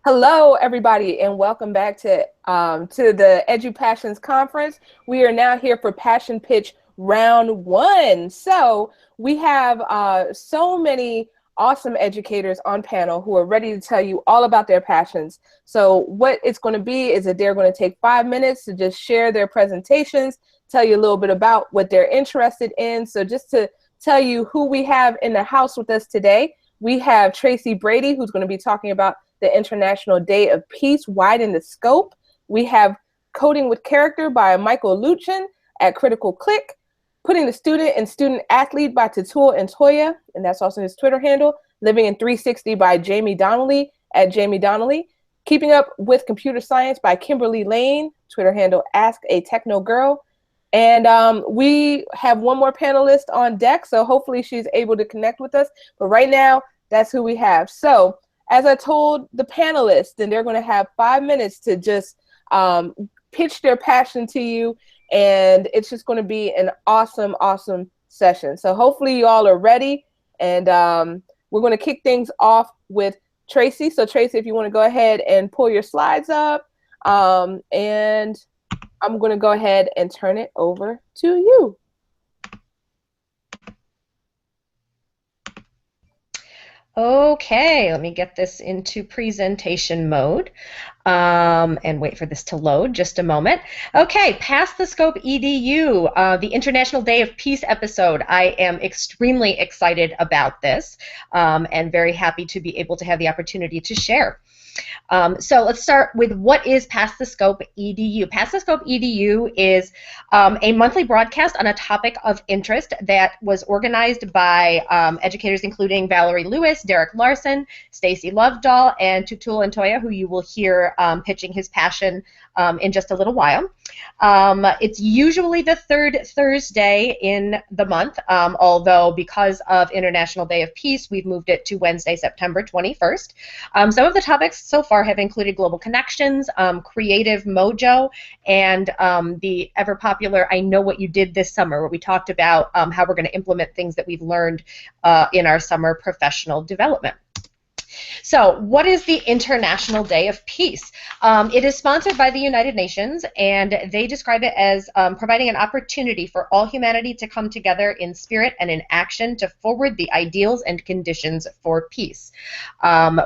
Hello, everybody, and welcome back to the EduPassions Conference. We are now here for Passion Pitch Round 1. So we have so many awesome educators on panel who are ready to tell you all about their passions. So what it's going to be is that they're going to take 5 minutes to just share their presentations, tell you a little bit about what they're interested in. So just to tell you who we have in the house with us today, we have Tracy Brady, who's going to be talking about the International Day of Peace, Widen the Scope. We have Coding with Character by Michael Luchin at Critical Click. Putting the Student and Student Athlete by Tatul and Toya, and that's also his Twitter handle. Living in 360 by Jamie Donnelly at Jamie Donnelly. Keeping Up with Computer Science by Kimberly Lane, Twitter handle Ask a Techno Girl. And we have one more panelist on deck, so hopefully she's able to connect with us. But right now, that's who we have. So as I told the panelists, then they're going to have 5 minutes to just pitch their passion to you, and it's just going to be an awesome, awesome session. So hopefully you all are ready, and we're going to kick things off with Tracy. So Tracy, if you want to go ahead and pull your slides up, and I'm going to go ahead and turn it over to you. Okay, let me get this into presentation mode and wait for this to load just a moment. Okay, Past the Scope EDU, the International Day of Peace episode. I am extremely excited about this and very happy to be able to have the opportunity to share. So let's start with what is Past the Scope EDU. Past the Scope EDU is a monthly broadcast on a topic of interest that was organized by educators including Valerie Lewis, Derek Larson, Stacy Lovedahl, and Tatul and Toya, who you will hear pitching his passion in just a little while. It's usually the third Thursday in the month, although because of International Day of Peace, we've moved it to Wednesday, September 21st. Some of the topics so far have included global connections, creative mojo, and the ever popular I Know What You Did This Summer, where we talked about how we're going to implement things that we've learned in our summer professional development. So what is the International Day of Peace? It is sponsored by the United Nations, and they describe it as providing an opportunity for all humanity to come together in spirit and in action to forward the ideals and conditions for peace,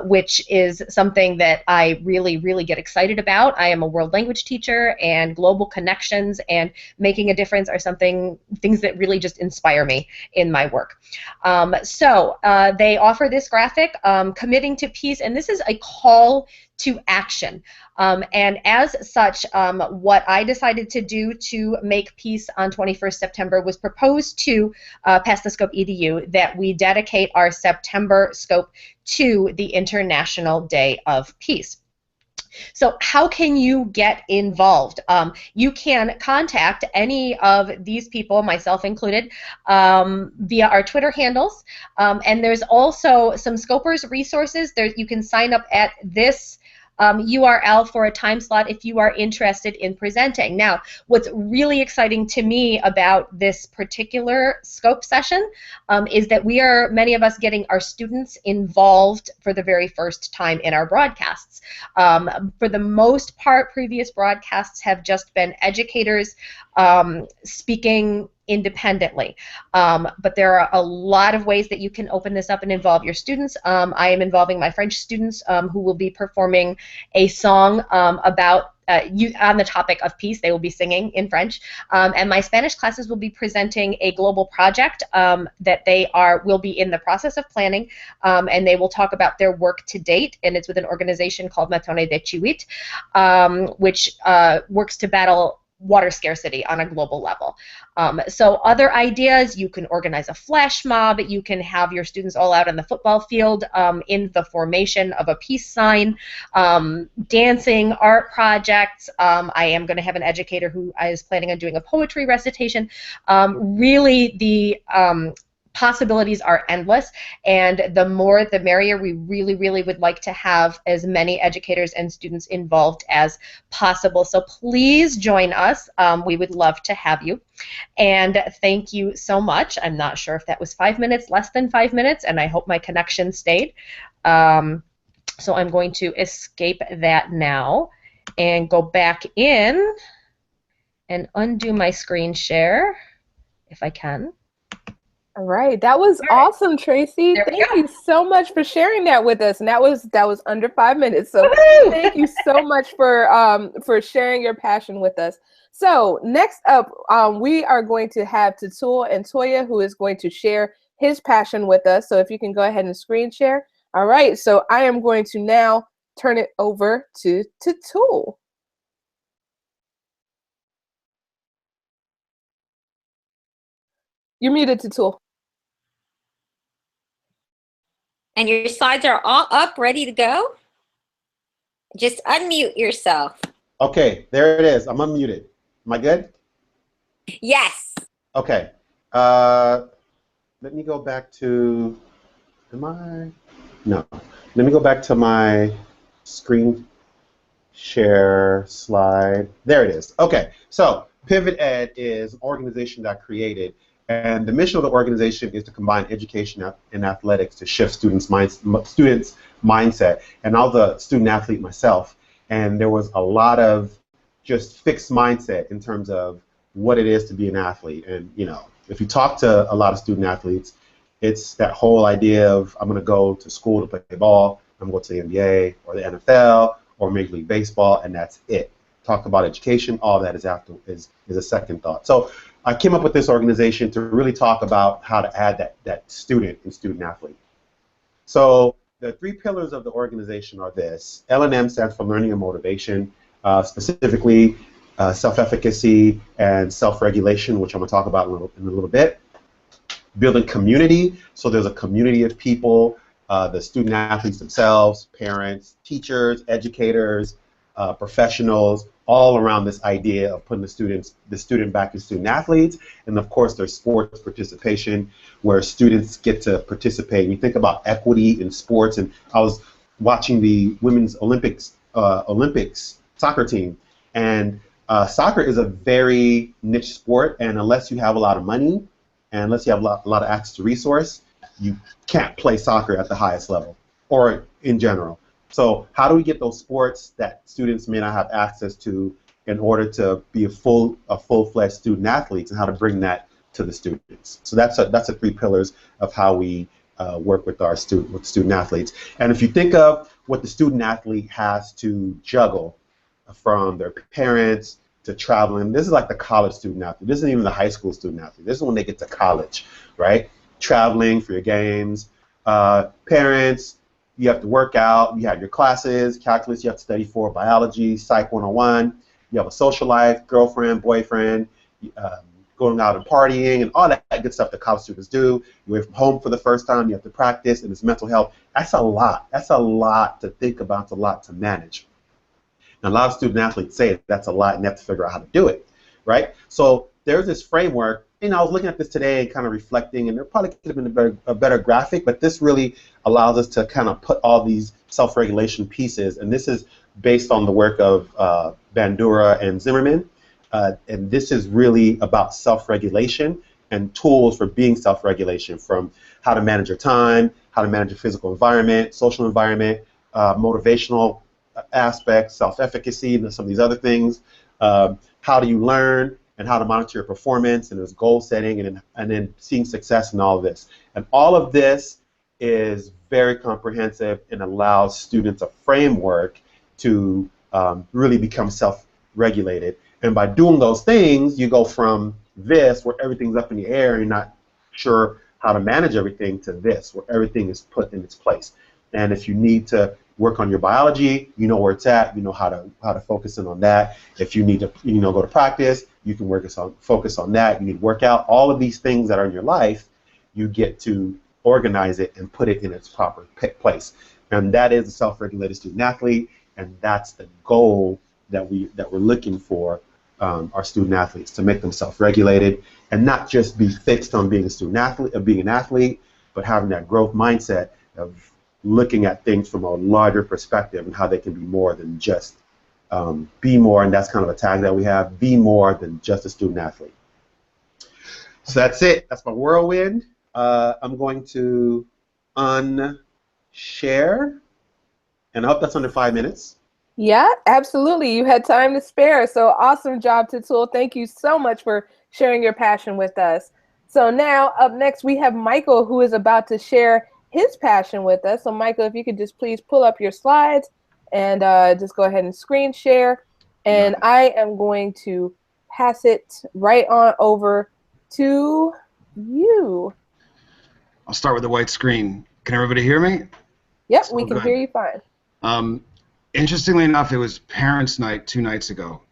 which is something that I really, really get excited about. I am a world language teacher, and global connections and making a difference are things that really just inspire me in my work. So they offer this graphic, committing to peace, and this is a call to action. And as such, what I decided to do to make peace on 21st September was propose to Past the Scope EDU that we dedicate our September scope to the International Day of Peace. So how can you get involved? You can contact any of these people, myself included, via our Twitter handles. And there's also some Scopers resources. You can sign up at this URL for a time slot if you are interested in presenting. Now, what's really exciting to me about this particular scope session is that many of us getting our students involved for the very first time in our broadcasts. For the most part, previous broadcasts have just been educators speaking independently. But there are a lot of ways that you can open this up and involve your students. I am involving my French students who will be performing a song about on the topic of peace. They will be singing in French. And my Spanish classes will be presenting a global project that they will be in the process of planning, and they will talk about their work to date, and it's with an organization called Matone de Chihuit, which works to battle water scarcity on a global level. So other ideas, you can organize a flash mob, you can have your students all out on the football field in the formation of a peace sign, dancing, art projects. I am going to have an educator who is planning on doing a poetry recitation. Really, the possibilities are endless, and the more the merrier. We really, really would like to have as many educators and students involved as possible. So please join us. We would love to have you. And thank you so much. I'm not sure if that was 5 minutes, less than 5 minutes, and I hope my connection stayed. So I'm going to escape that now and go back in and undo my screen share if I can. All right, that was All right, awesome, Tracy. there we Thank go. you so much for sharing that with us. And that was under 5 minutes. So Woohoo! thank you so much for sharing your passion with us. So next up, we are going to have Tatul and Toya, who is going to share his passion with us. So if you can go ahead and screen share. All right, so I am going to now turn it over to Tatul. You're muted, Tatul. And your slides are all up, ready to go. Just unmute yourself. Okay, there it is. I'm unmuted. Am I good? Yes. Okay. Let me go back to, am I? No. Let me go back to my screen share slide. There it is. Okay, so Pivot Ed is an organization that I created, and the mission of the organization is to combine education and athletics to shift students' mindset. And I was a student athlete myself, and there was a lot of just fixed mindset in terms of what it is to be an athlete. And you know, if you talk to a lot of student athletes, it's that whole idea of I'm going to go to school to play ball, I'm going to go to the NBA or the NFL or Major League Baseball, and that's it. Talk about education, all that is a second thought. So I came up with this organization to really talk about how to add that student and student athlete. So the three pillars of the organization are this. L&M stands for learning and motivation, specifically self-efficacy and self-regulation, which I'm going to talk about in a little bit. Building community, so there's a community of people, the student athletes themselves, parents, teachers, educators, professionals, all around this idea of putting the student back as student athletes. And of course, there's sports participation where students get to participate. And you think about equity in sports, and I was watching the women's Olympics soccer team, and soccer is a very niche sport, and unless you have a lot of money, and unless you have a lot of access to resource, you can't play soccer at the highest level or in general. So how do we get those sports that students may not have access to in order to be a full-fledged student athletes, and how to bring that to the students? So that's the three pillars of how we work with our student athletes. And if you think of what the student athlete has to juggle, from their parents to traveling. This is like the college student athlete. This isn't even the high school student athlete. This is when they get to college, right? Traveling for your games. Parents, you have to work out. You have your classes, calculus you have to study for, biology, Psych 101. You have a social life, girlfriend, boyfriend, going out and partying, and all that good stuff that college students do. You're away from home for the first time. You have to practice, and it's mental health. That's a lot. That's a lot to think about. It's a lot to manage. And a lot of student athletes say that's a lot, and they have to figure out how to do it, right? So there's this framework, and I was looking at this today and kind of reflecting, and there probably could have been a better graphic, but this really allows us to kind of put all these self-regulation pieces, and this is based on the work of Bandura and Zimmerman, and this is really about self-regulation and tools for being self-regulation, from how to manage your time, how to manage your physical environment, social environment, motivational aspects, self-efficacy, and some of these other things. How do you learn, and how to monitor your performance, and there's goal setting, and then seeing success in all of this. And all of this is very comprehensive and allows students a framework to really become self-regulated. And by doing those things, you go from this, where everything's up in the air, and you're not sure how to manage everything, to this, where everything is put in its place. And if you need to work on your biology, you know where it's at, you know how to focus in on that. If you need to go to practice, you can focus on that. You need to work out. All of these things that are in your life, you get to organize it and put it in its proper place. And that is a self-regulated student athlete, and that's the goal that we're looking for our student athletes, to make them self-regulated and not just be fixed on being a student athlete, of being an athlete, but having that growth mindset of looking at things from a larger perspective and how they can be more than just be more, and that's kind of a tag that we have, be more than just a student athlete. So that's it. That's my whirlwind. I'm going to unshare, And I hope that's under 5 minutes. Yeah, absolutely. You had time to spare. So awesome job, Tatul. Thank you so much for sharing your passion with us. So now up next, we have Michael, who is about to share his passion with us. So Michael, if you could just please pull up your slides and just go ahead and screen share. And I am going to pass it right on over to you. I'll start with the white screen. Can everybody hear me? Yep, we can hear you fine. Interestingly enough, it was Parents' Night 2 nights ago,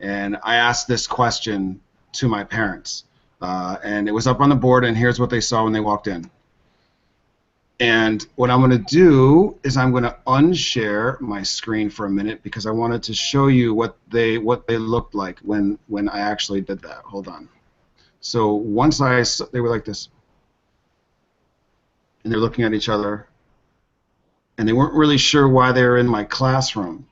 and I asked this question to my parents, and it was up on the board, and here's what they saw when they walked in. And what I'm going to do is I'm going to unshare my screen for a minute because I wanted to show you what they looked like when I actually did that. Hold on. So once they were like this, and they're looking at each other, and they weren't really sure why they were in my classroom.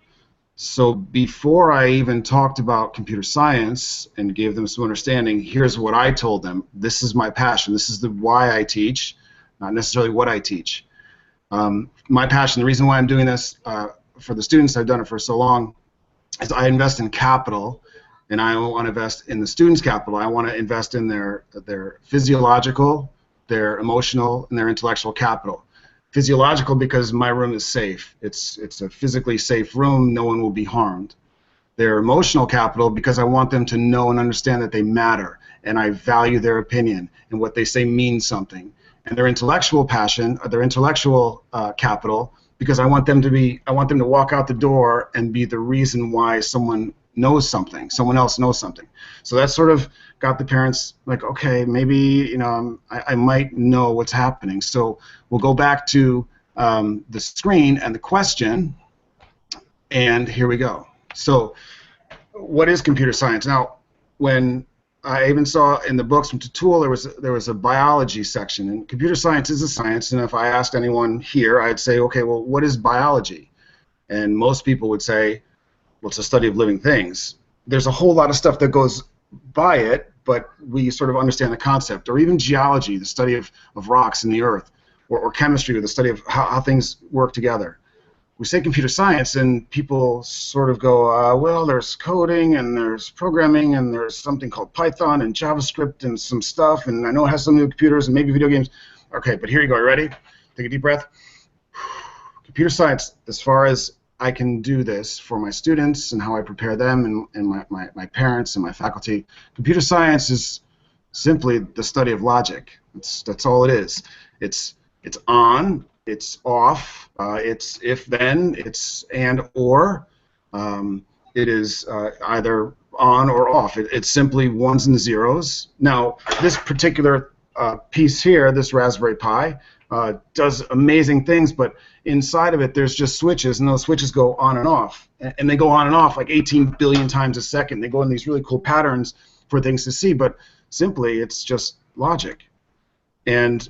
So before I even talked about computer science and gave them some understanding, here's what I told them. This is my passion. This is the why I teach, not necessarily what I teach. My passion, the reason why I'm doing this for the students, I've done it for so long, is I invest in capital, and I want to invest in the students' capital. I want to invest in their physiological, their emotional, and their intellectual capital. Physiological because my room is safe. It's a physically safe room. No one will be harmed. Their emotional capital because I want them to know and understand that they matter, and I value their opinion, and what they say means something. And their intellectual passion, or their intellectual capital, because I want them to walk out the door and be the reason why someone knows something, someone else knows something. So that sort of got the parents like, okay, maybe I might know what's happening. So we'll go back to the screen and the question, and here we go. So what is computer science? Now, when I even saw in the books from Tatul, there was a biology section, and computer science is a science, and if I asked anyone here, I'd say, okay, well, what is biology? And most people would say, well, it's a study of living things. There's a whole lot of stuff that goes by it, but we sort of understand the concept. Or even geology, the study of rocks in the earth, or chemistry, or the study of how things work together. We say computer science, and people sort of go, well, there's coding, and there's programming, and there's something called Python, and JavaScript, and some stuff, and I know it has some new computers, and maybe video games. Okay, but here you go. You ready? Take a deep breath. Computer science, as far as I can do this for my students and how I prepare them and my parents and my faculty. Computer science is simply the study of logic. That's all it is. It's on, it's off, it's if then, it's and or. It is either on or off. It's simply ones and zeros. Now, this particular piece here, this Raspberry Pi, does amazing things, but inside of it there's just switches, and those switches go on and off, and they go on and off like 18 billion times a second. They go in these really cool patterns for things to see, but simply it's just logic. And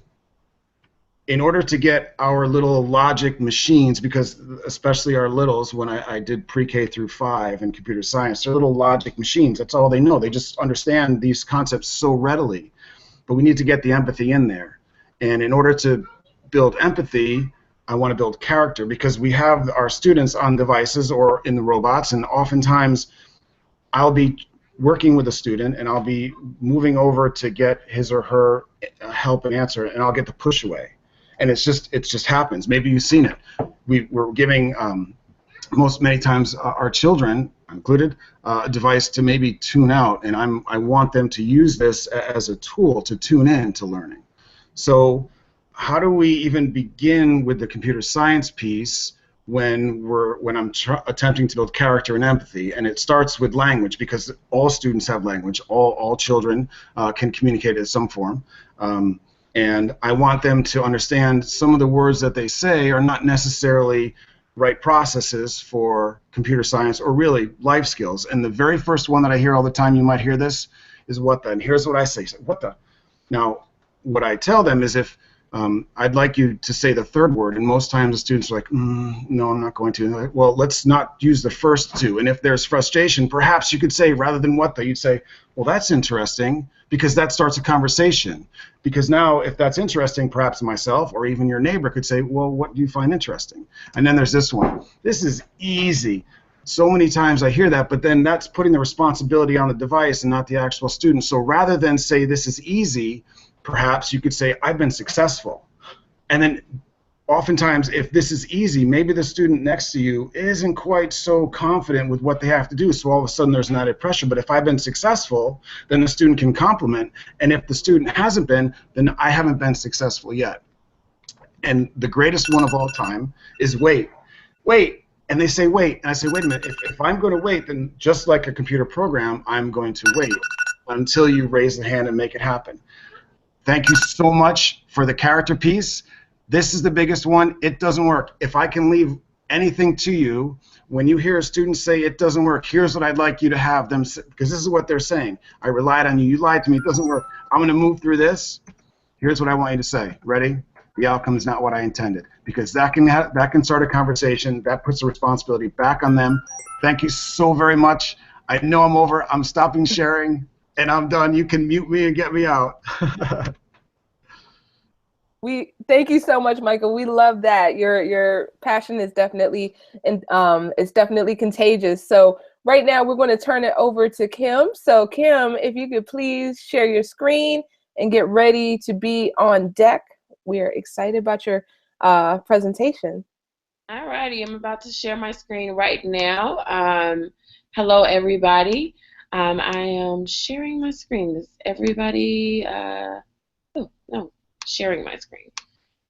in order to get our little logic machines, because especially our littles, when I did pre-K through 5 in computer science, they're little logic machines. That's all they know. They just understand these concepts so readily, but we need to get the empathy in there. And in order to build empathy, I want to build character, because we have our students on devices or in the robots, and oftentimes I'll be working with a student and I'll be moving over to get his or her help and answer, and I'll get the push away. And it just happens. Maybe you've seen it. We're giving many times our children included a device to maybe tune out, and I want them to use this as a tool to tune in to learning. So how do we even begin with the computer science piece when I'm attempting to build character and empathy? And it starts with language, because all students have language. All children can communicate in some form. And I want them to understand some of the words that they say are not necessarily right processes for computer science or really life skills. And the very first one that I hear all the time, you might hear this, is what the. And here's what I say. What the? Now, what I tell them is, if I'd like you to say the third word, and most times the students are like, no, I'm not going to. And they're like, well, let's not use the first two. And if there's frustration, perhaps you could say, rather than what though, you'd say, well, that's interesting, because that starts a conversation. Because now, if that's interesting, perhaps myself or even your neighbor could say, well, what do you find interesting? And then there's this one. This is easy. So many times I hear that, but then that's putting the responsibility on the device and not the actual student. So rather than say this is easy, perhaps you could say, I've been successful. And then oftentimes, if this is easy, maybe the student next to you isn't quite so confident with what they have to do, so all of a sudden there's an added pressure. But if I've been successful, then the student can compliment. And if the student hasn't been, then I haven't been successful yet. And the greatest one of all time is wait. Wait. And they say wait. And I say, wait a minute. If I'm going to wait, then just like a computer program, I'm going to wait until you raise the hand and make it happen. Thank you so much for the character piece. This is the biggest one. It doesn't work. If I can leave anything to you, when you hear a student say it doesn't work, here's what I'd like you to have them say, because this is what they're saying. I relied on you. You lied to me. It doesn't work. I'm going to move through this. Here's what I want you to say. Ready? The outcome is not what I intended, because that can start a conversation. That puts the responsibility back on them. Thank you so very much. I know I'm over. I'm stopping sharing, and I'm done. You can mute me and get me out. We thank you so much, Michael. We love that. Your passion is definitely it's definitely contagious. So right now we're going to turn it over to Kim. So Kim, if you could please share your screen and get ready to be on deck. We are excited about your presentation. All righty, I'm about to share my screen right now. Hello, everybody. I am sharing my screen. Is everybody? Oh no. Sharing my screen.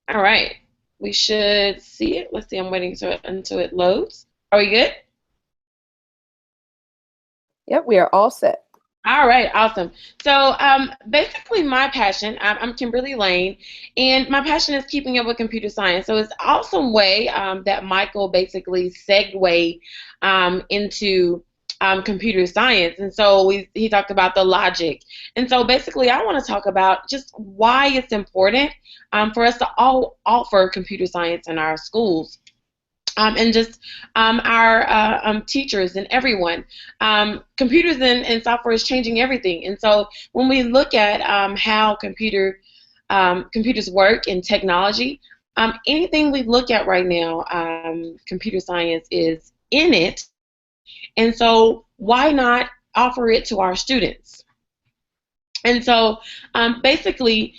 All right, we should see it. Let's see, I'm waiting until it loads. Are we good? Yep, we are all set. All right, awesome. So basically my passion, I'm Kimberly Lane, and my passion is keeping up with computer science. So it's an awesome way that Michael basically segued into computer science. And so he talked about the logic. And so basically I want to talk about just why it's important for us to all offer computer science in our schools. And just our teachers and everyone. Computers and software is changing everything. And so when we look at how computers work and technology, anything we look at right now, computer science is in it. And so why not offer it to our students? And so basically,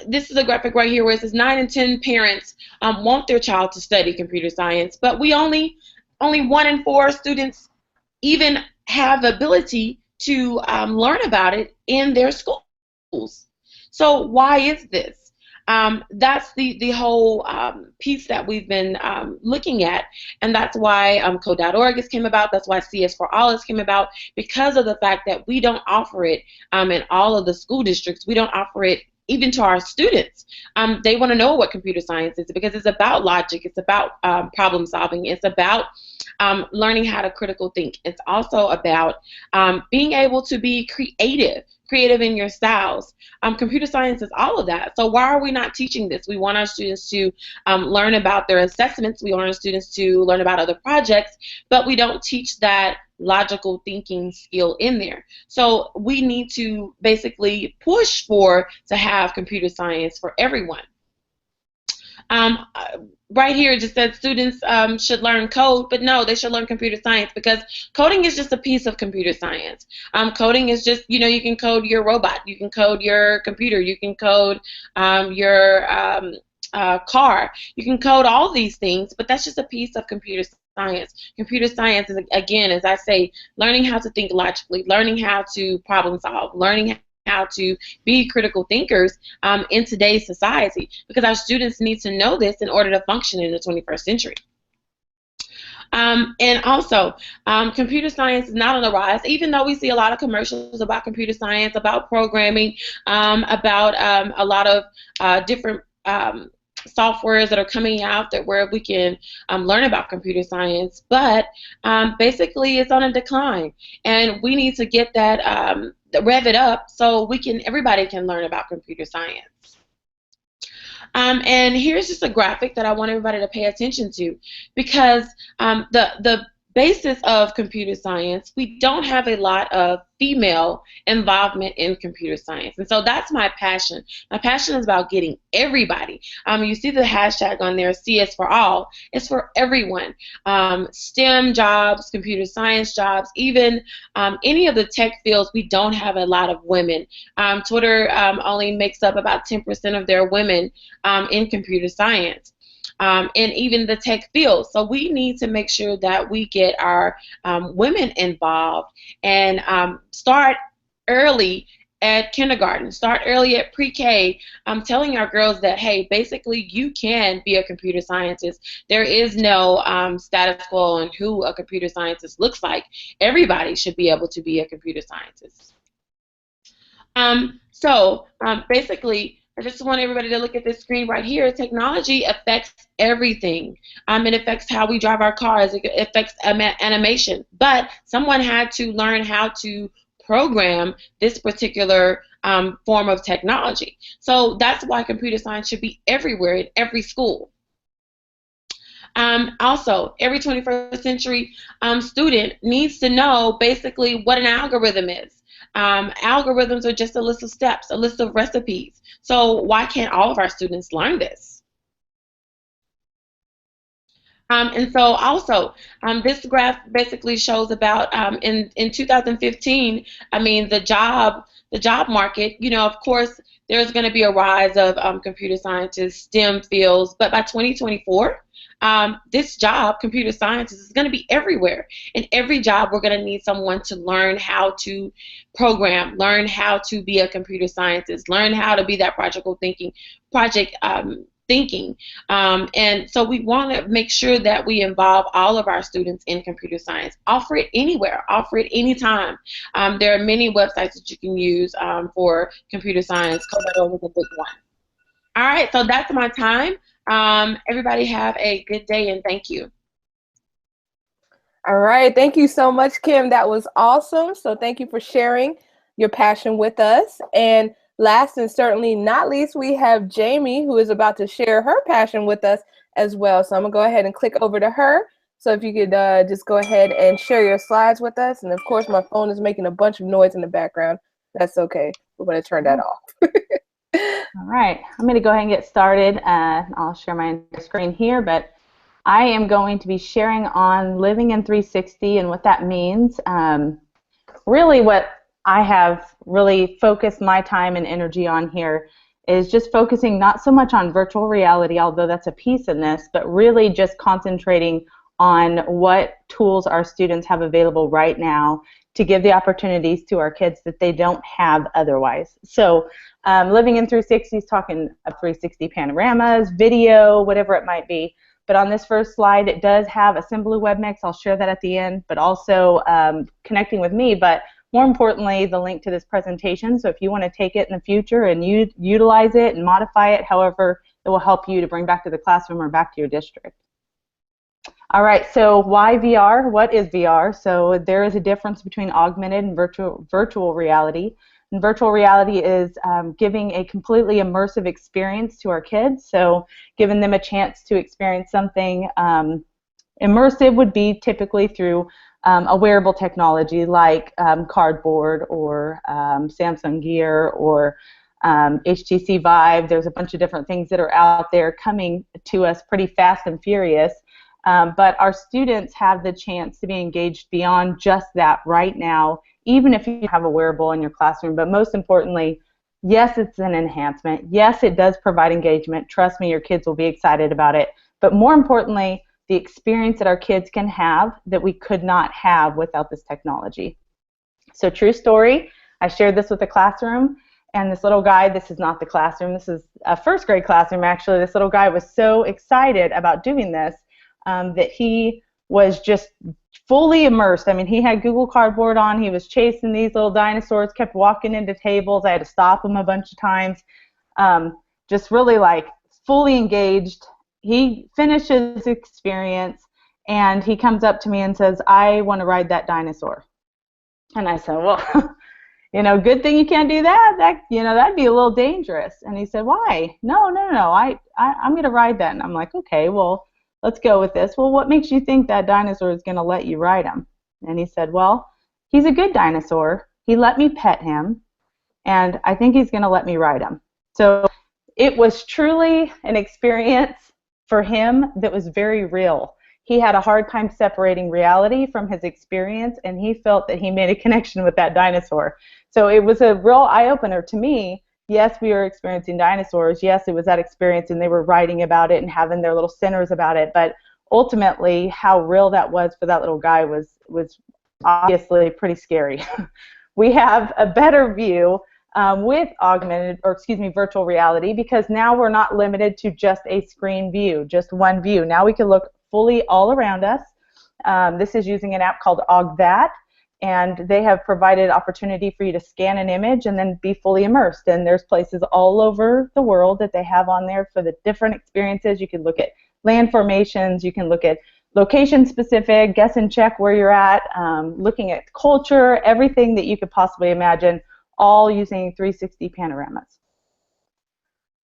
this is a graphic right here where it says 9 in 10 parents want their child to study computer science, but we only 1 in 4 students even have the ability to learn about it in their schools. So why is this? That's the whole piece that we've been looking at, and that's why Code.org has came about. That's why CS for All has came about, because of the fact that we don't offer it in all of the school districts. We don't offer it even to our students. They want to know what computer science is, because it's about logic, it's about problem solving, it's about learning how to critical think. It's also about being able to be creative in your styles. Computer science is all of that. So why are we not teaching this? We want our students to learn about their assessments. We want our students to learn about other projects, but we don't teach that logical thinking skill in there. So we need to basically push to have computer science for everyone. Right here it just says students should learn code, but no, they should learn computer science, because coding is just a piece of computer science. Coding is just, you can code your robot, you can code your computer, you can code your car, you can code all these things, but that's just a piece of computer science. Computer science is, again, as I say, learning how to think logically, learning how to problem solve, learning how to be critical thinkers in today's society, because our students need to know this in order to function in the 21st century. And also, computer science is not on the rise, even though we see a lot of commercials about computer science, about programming, about a lot of different softwares that are coming out where we can learn about computer science, but basically it's on a decline, and we need to get that rev it up so everybody can learn about computer science. And here's just a graphic that I want everybody to pay attention to, because the basis of computer science, we don't have a lot of female involvement in computer science. And so that's my passion. My passion is about getting everybody. You see the hashtag on there, CS for all. It's for everyone. STEM jobs, computer science jobs, even any of the tech fields, we don't have a lot of women. Twitter only makes up about 10% of their women in computer science. And even the tech field. So we need to make sure that we get our women involved and start early at kindergarten, start early at pre-K. I'm telling our girls that, hey, basically you can be a computer scientist. There is no status quo on who a computer scientist looks like. Everybody should be able to be a computer scientist. Basically, I just want everybody to look at this screen right here. Technology affects everything. It affects how we drive our cars. It affects animation. But someone had to learn how to program this particular form of technology. So that's why computer science should be everywhere in every school. Also, every 21st century student needs to know basically what an algorithm is. Algorithms are just a list of steps, a list of recipes. So why can't all of our students learn this? And so also, this graph basically shows about in 2015, I mean, the job market, you know, of course, there's going to be a rise of computer scientists, STEM fields, but by 2024, this job, computer scientist, is going to be everywhere. In every job, we're going to need someone to learn how to program, learn how to be a computer scientist, learn how to be that project thinking. And so we want to make sure that we involve all of our students in computer science. Offer it anywhere, offer it anytime. There are many websites that you can use for computer science. Code.org is a big one. All right, so that's my time. Everybody have a good day, and thank you. All right, thank you so much, Kim. That was awesome. So thank you for sharing your passion with us. And last and certainly not least, we have Jamie, who is about to share her passion with us as well. So I'm gonna go ahead and click over to her. So if you could just go ahead and share your slides with us. And of course, my phone is making a bunch of noise in the background. That's okay. We're gonna turn that off. All right, I'm going to go ahead and get started. I'll share my screen here, but I am going to be sharing on living in 360 and what that means. Really what I have really focused my time and energy on here is just focusing not so much on virtual reality, although that's a piece in this, but really just concentrating on what tools our students have available right now to give the opportunities to our kids that they don't have otherwise. So living in 360 is talking of 360 panoramas, video, whatever it might be. But on this first slide, it does have Assembly Web Mix. I'll share that at the end, but also connecting with me. But more importantly, the link to this presentation. So if you want to take it in the future and utilize it and modify it, however it will help you to bring back to the classroom or back to your district. All right, so why VR? What is VR? So there is a difference between augmented and virtual reality. And virtual reality is giving a completely immersive experience to our kids, so giving them a chance to experience something immersive would be typically through a wearable technology like cardboard or Samsung Gear or HTC Vive. There's a bunch of different things that are out there coming to us pretty fast and furious. But our students have the chance to be engaged beyond just that right now, even if you have a wearable in your classroom. But most importantly, yes, it's an enhancement. Yes, it does provide engagement. Trust me, your kids will be excited about it. But more importantly, the experience that our kids can have that we could not have without this technology. So true story, I shared this with the classroom, and this little guy, this is not the classroom, this is a first grade classroom actually, this little guy was so excited about doing this that he was just fully immersed. I mean, he had Google Cardboard on, he was chasing these little dinosaurs, kept walking into tables, I had to stop him a bunch of times, just really like fully engaged. He finishes his experience and he comes up to me and says, I want to ride that dinosaur. And I said, well, good thing you can't do that. That'd be a little dangerous. And he said, why? No. I'm going to ride that. And I'm like, okay, well, let's go with this. Well, what makes you think that dinosaur is going to let you ride him? And he said, well, he's a good dinosaur. He let me pet him, and I think he's going to let me ride him. So it was truly an experience for him that was very real. He had a hard time separating reality from his experience, and he felt that he made a connection with that dinosaur. So it was a real eye-opener to me. Yes, we were experiencing dinosaurs. Yes, it was that experience, and they were writing about it and having their little centers about it. But ultimately, how real that was for that little guy was obviously pretty scary. We have a better view with virtual reality, because now we're not limited to just a screen view, just one view. Now we can look fully all around us. This is using an app called AugThat, and they have provided opportunity for you to scan an image and then be fully immersed. And there's places all over the world that they have on there for the different experiences. You can look at land formations, you can look at location specific, guess and check where you're at, looking at culture, everything that you could possibly imagine, all using 360 panoramas.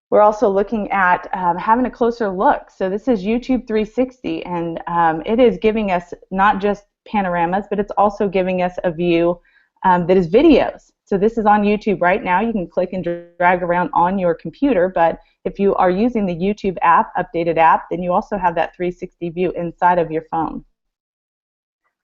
We're also looking at having a closer look. So this is YouTube 360, and it is giving us not just panoramas, but it's also giving us a view that is videos. So this is on YouTube right now. You can click and drag around on your computer, but if you are using the YouTube app, updated app, then you also have that 360 view inside of your phone.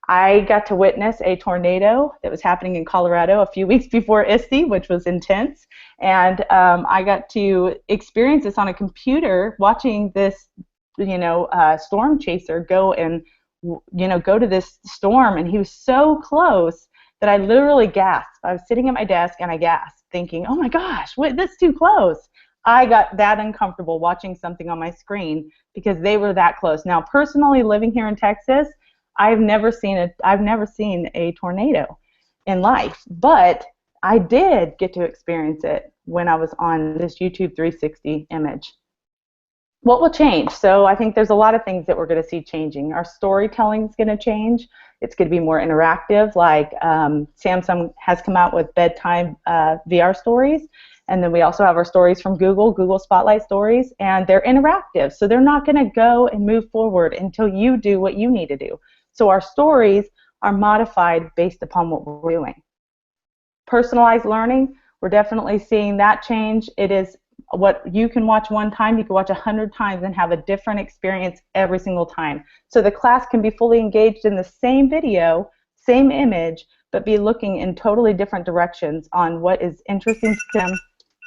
I got to witness a tornado that was happening in Colorado a few weeks before ISTE, which was intense, and I got to experience this on a computer, watching this, storm chaser go to this storm, and he was so close that I literally gasped. I was sitting at my desk and I gasped, thinking, "Oh my gosh, that's too close." I got that uncomfortable watching something on my screen because they were that close. Now, personally, living here in Texas, I've never seen a tornado in life, but I did get to experience it when I was on this YouTube 360 image. What will change? So I think there's a lot of things that we're going to see changing. Our storytelling is going to change. It's going to be more interactive, like Samsung has come out with bedtime VR stories. And then we also have our stories from Google Spotlight stories, and they're interactive. So they're not going to go and move forward until you do what you need to do. So our stories are modified based upon what we're doing. Personalized learning, we're definitely seeing that change. It is what you can watch one time, you can watch 100 times and have a different experience every single time. So the class can be fully engaged in the same video, same image, but be looking in totally different directions on what is interesting to them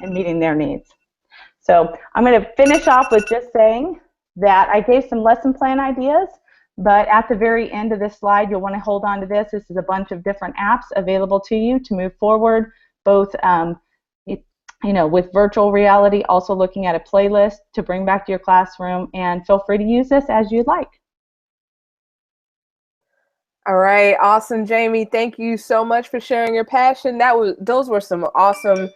and meeting their needs. So I'm going to finish off with just saying that I gave some lesson plan ideas, but at the very end of this slide, you'll want to hold on to this. This is a bunch of different apps available to you to move forward, both with virtual reality, also looking at a playlist to bring back to your classroom, and feel free to use this as you'd like. All right, awesome, Jamie. Thank you so much for sharing your passion. Those were some awesome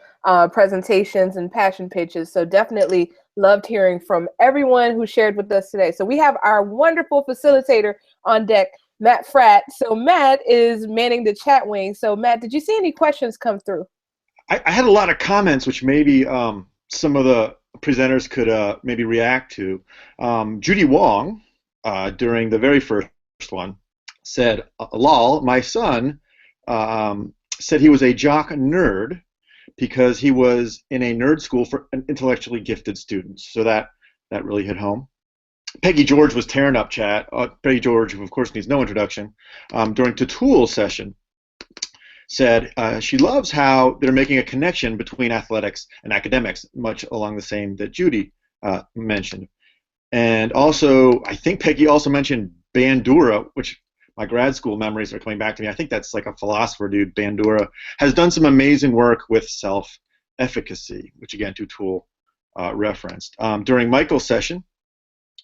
presentations and passion pitches. So definitely loved hearing from everyone who shared with us today. So we have our wonderful facilitator on deck, Matt Fratt. So Matt is manning the chat wing. So Matt, did you see any questions come through? I had a lot of comments, which maybe some of the presenters could maybe react to. Judy Wong, during the very first one, said, "Lol, my son said he was a jock nerd because he was in a nerd school for intellectually gifted students." So that really hit home. Peggy George was tearing up chat. Peggy George, who of course needs no introduction, during Tatool's session, said she loves how they're making a connection between athletics and academics, much along the same that Judy mentioned. And also, I think Peggy also mentioned Bandura, which my grad school memories are coming back to me. I think that's like a philosopher dude. Bandura has done some amazing work with self-efficacy, which again, Tutul referenced. During Michael's session,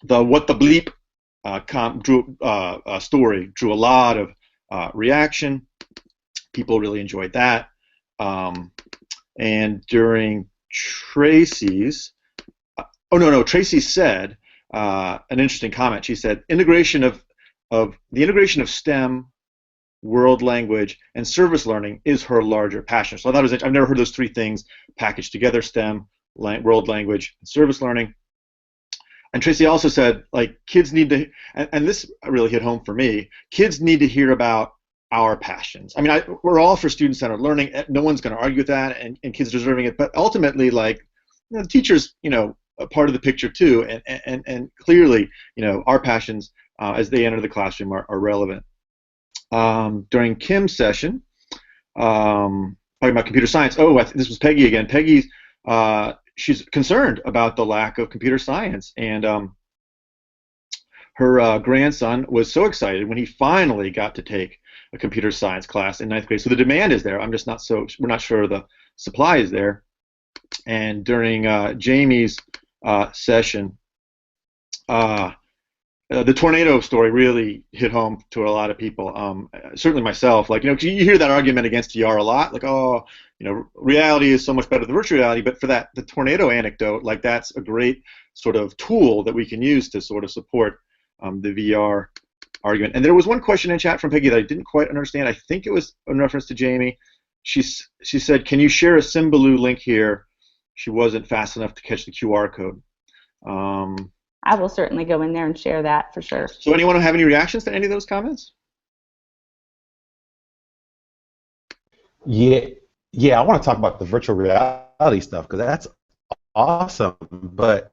the What the Bleep story drew a lot of reaction. People really enjoyed that. And during Tracy's, Tracy said an interesting comment. She said, the integration of STEM world language, and service learning is her larger passion. So I thought it was, I've never heard those three things packaged together: STEM, world language, and service learning. And Tracy also said, like, kids need to, and this really hit home for me, kids need to hear about our passions. I mean, we're all for student-centered learning. No one's going to argue with that, and kids deserving it. But ultimately, like, the teachers, a part of the picture too, and clearly, our passions as they enter the classroom are relevant. During Kim's session, talking about computer science. Oh, this was Peggy again. Peggy's she's concerned about the lack of computer science, and her grandson was so excited when he finally got to take a computer science class in 9th grade. So the demand is there. We're not sure the supply is there. And during Jamie's session, the tornado story really hit home to a lot of people. Certainly myself. Like, you hear that argument against TR a lot. Like, oh, reality is so much better than virtual reality. But for that, the tornado anecdote, like, that's a great sort of tool that we can use to sort of support the VR argument. And there was one question in chat from Peggy that I didn't quite understand. I think it was in reference to Jamie. She said, "Can you share a Symbaloo link here?" She wasn't fast enough to catch the QR code. I will certainly go in there and share that for sure. So anyone have any reactions to any of those comments? Yeah, I want to talk about the virtual reality stuff because that's awesome. But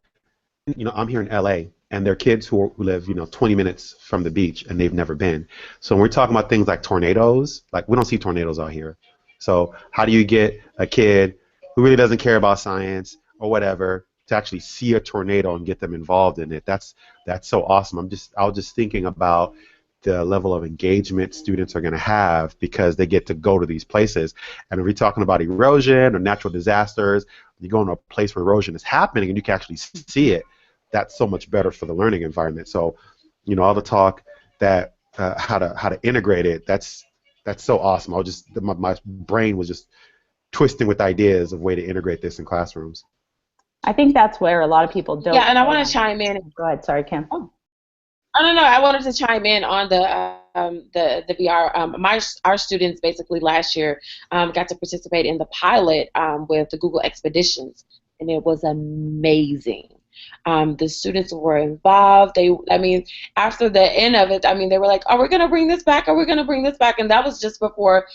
I'm here in LA, and there are kids who live 20 minutes from the beach, and they've never been. So when we're talking about things like tornadoes, like, we don't see tornadoes out here. So how do you get a kid who really doesn't care about science or whatever to actually see a tornado and get them involved in it? That's so awesome. I was just thinking about the level of engagement students are going to have because they get to go to these places. And if we're talking about erosion or natural disasters, you go into a place where erosion is happening and you can actually see it. That's so much better for the learning environment. So, all the talk that how to integrate it, that's so awesome. My brain was just twisting with ideas of way to integrate this in classrooms. I think that's where a lot of people don't. Yeah, and I want to chime in. Go ahead. Sorry, Kim. Oh, no. I wanted to chime in on the VR. Our students basically last year got to participate in the pilot with the Google Expeditions, and it was amazing. The students were involved. After the end of it, they were like, "Are we going to bring this back? Are we going to bring this back?" And that was just before,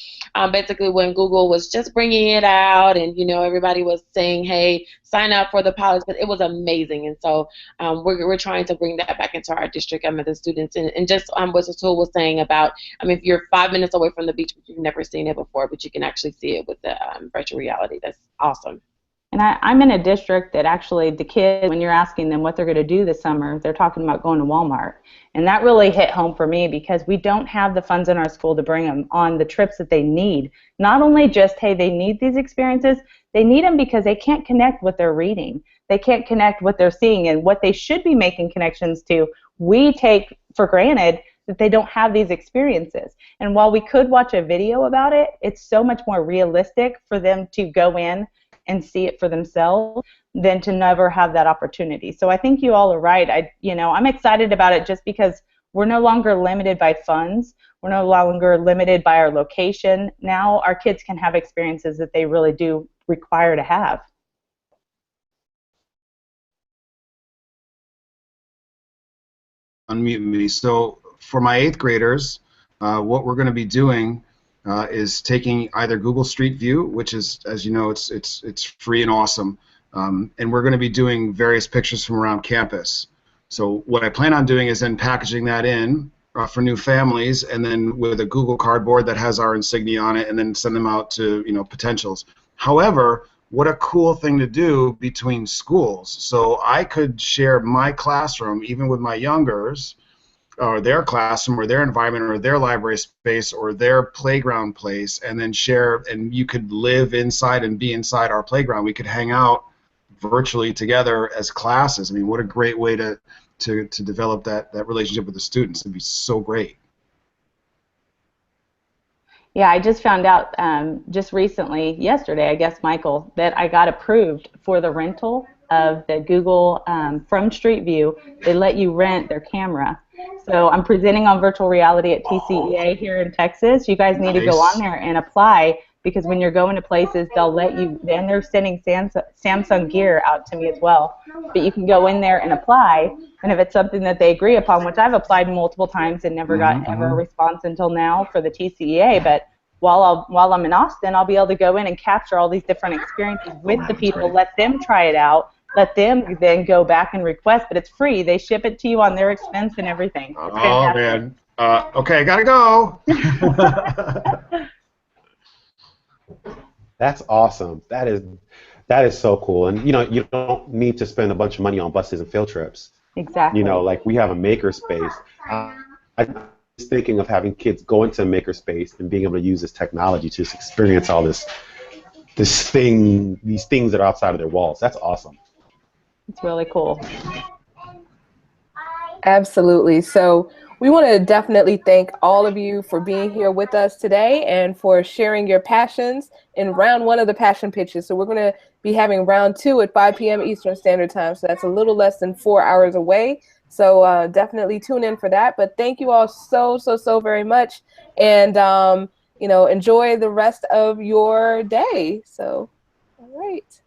basically, when Google was just bringing it out, and everybody was saying, "Hey, sign up for the pilots." But it was amazing, and so we're trying to bring that back into our district. The students, and just what Atul was saying about, if you're 5 minutes away from the beach, but you've never seen it before, but you can actually see it with the virtual reality. That's awesome. And I'm in a district that actually the kids, when you're asking them what they're going to do this summer, they're talking about going to Walmart. And that really hit home for me because we don't have the funds in our school to bring them on the trips that they need. Not only just, hey, they need these experiences, they need them because they can't connect what they're reading. They can't connect what they're seeing and what they should be making connections to. We take for granted that they don't have these experiences. And while we could watch a video about it, it's so much more realistic for them to go in and see it for themselves than to never have that opportunity. So I think you all are right. I'm excited about it just because we're no longer limited by funds. We're no longer limited by our location. Now our kids can have experiences that they really do require to have. Unmute me. So for my 8th graders, what we're going to be doing is taking either Google Street View, which is, as you know, it's free and awesome, and we're going to be doing various pictures from around campus. So what I plan on doing is then packaging that in for new families, and then with a Google Cardboard that has our insignia on it, and then send them out to potentials. However, what a cool thing to do between schools. So I could share my classroom, even with my youngers, or their classroom or their environment or their library space or their playground place, and then share, and you could live inside and be inside our playground. We could hang out virtually together as classes. What a great way to develop that relationship with the students. It'd be so great. Yeah, I just found out just recently, yesterday, I guess, Michael, that I got approved for the rental of the Google from Street View, they let you rent their camera. So I'm presenting on virtual reality at TCEA here in Texas. You guys need to go on there and apply, because when you're going to places, they'll let you, and they're sending Samsung gear out to me as well. But you can go in there and apply, and if it's something that they agree upon, which I've applied multiple times and never got ever a response until now for the TCEA, but while I'm in Austin, I'll be able to go in and capture all these different experiences with the people, let them try it out, let them then go back and request, but it's free. They ship it to you on their expense and everything. It's fantastic. Man. Okay, gotta go. That's awesome. That is so cool. And you don't need to spend a bunch of money on buses and field trips. Exactly. Like we have a makerspace. I was thinking of having kids go into a makerspace and being able to use this technology to just experience all these things that are outside of their walls. That's awesome. It's really cool. Absolutely. So we want to definitely thank all of you for being here with us today and for sharing your passions in round 1 of the passion pitches. So we're going to be having round 2 at 5 p.m. Eastern Standard Time. So that's a little less than 4 hours away. So definitely tune in for that. But thank you all so very much. And, enjoy the rest of your day. So, all right.